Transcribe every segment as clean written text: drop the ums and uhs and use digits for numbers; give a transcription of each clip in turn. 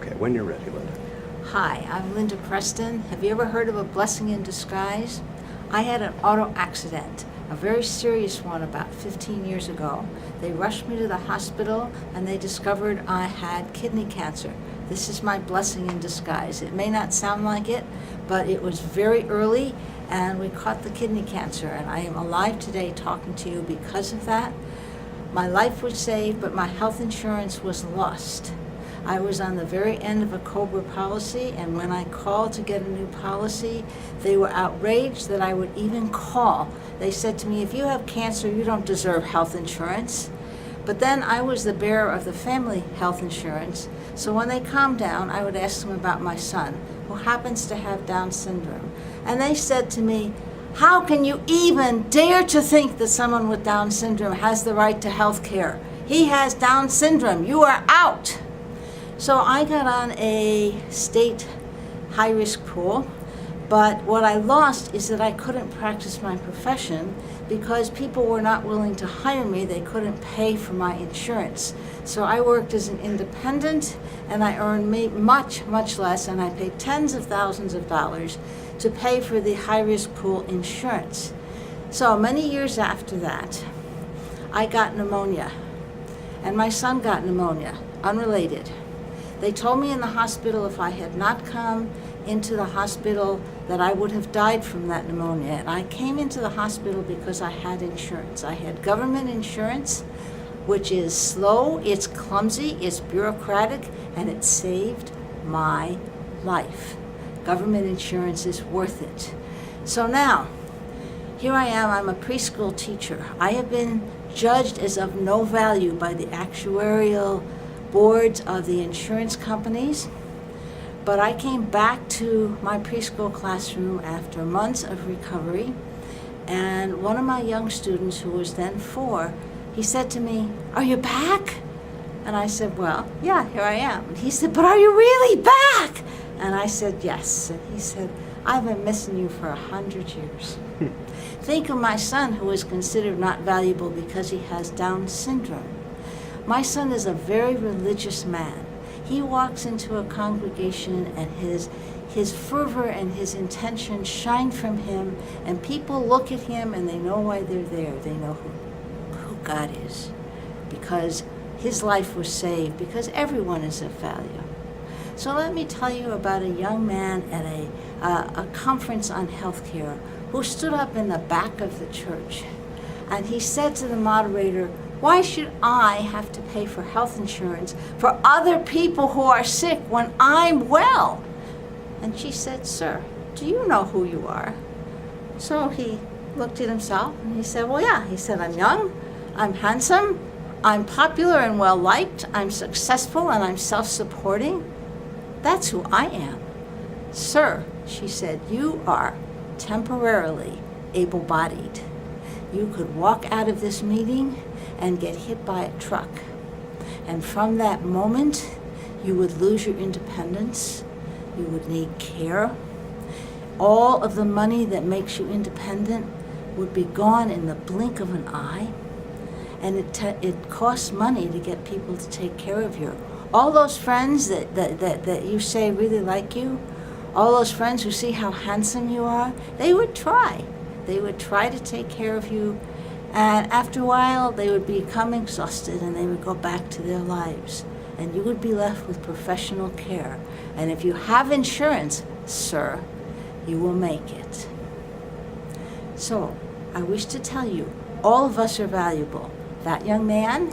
Okay, when you're ready, Linda. Hi, I'm Linda Preston. Have you ever heard of a blessing in disguise? I had an auto accident, a very serious one about 15 years ago. They rushed me to the hospital and they discovered I had kidney cancer. This is my blessing in disguise. It may not sound like it, but it was very early and we caught the kidney cancer, and I am alive today talking to you because of that. My life was saved, but my health insurance was lost. I was on the very end of a COBRA policy, and when I called to get a new policy, they were outraged that I would even call. They said to me, if you have cancer, you don't deserve health insurance. But then I was the bearer of the family health insurance, so when they calmed down, I would ask them about my son, who happens to have Down syndrome. And they said to me, how can you even dare to think that someone with Down syndrome has the right to health care? He has Down syndrome. You are out. So I got on a state high-risk pool, but what I lost is that I couldn't practice my profession because people were not willing to hire me. They couldn't pay for my insurance. So I worked as an independent, and I earned much, much less, and I paid tens of thousands of dollars to pay for the high-risk pool insurance. So many years after that, I got pneumonia, and my son got pneumonia, unrelated. They told me in the hospital if I had not come into the hospital that I would have died from that pneumonia. And I came into the hospital because I had insurance. I had government insurance, which is slow, it's clumsy, it's bureaucratic, and it saved my life. Government insurance is worth it. So now, here I am, I'm a preschool teacher. I have been judged as of no value by the actuarial boards of the insurance companies, but I came back to my preschool classroom after months of recovery, and one of my young students, who was then 4, he said to me, "Are you back?" And I said, "Well, yeah, here I am." And he said, "But are you really back?" And I said, "Yes." And he said, "I've been missing you for 100 years." Think of my son, who is considered not valuable because he has Down syndrome. My son is a very religious man. He walks into a congregation and his fervor and his intention shine from him, and people look at him and they know why they're there. They know who God is, because his life was saved, because everyone is of value. So let me tell you about a young man at a conference on healthcare who stood up in the back of the church, and he said to the moderator, "Why should I have to pay for health insurance for other people who are sick when I'm well?" And she said, "Sir, do you know who you are?" So he looked at himself and he said, "Well, yeah." He said, "I'm young, I'm handsome, I'm popular and well-liked, I'm successful, and I'm self-supporting. That's who I am." "Sir," she said, "you are temporarily able-bodied. You could walk out of this meeting and get hit by a truck. And from that moment, you would lose your independence. You would need care. All of the money that makes you independent would be gone in the blink of an eye. And it costs money to get people to take care of you. All those friends that you say really like you, all those friends who see how handsome you are, they would try. They would try to take care of you, and after a while they would become exhausted and they would go back to their lives, and you would be left with professional care. And if you have insurance, sir, you will make it." So I wish to tell you, all of us are valuable. That young man,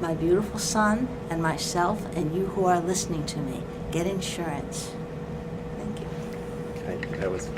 my beautiful son, and myself, and you who are listening to me. Get insurance. Thank you. Okay, that was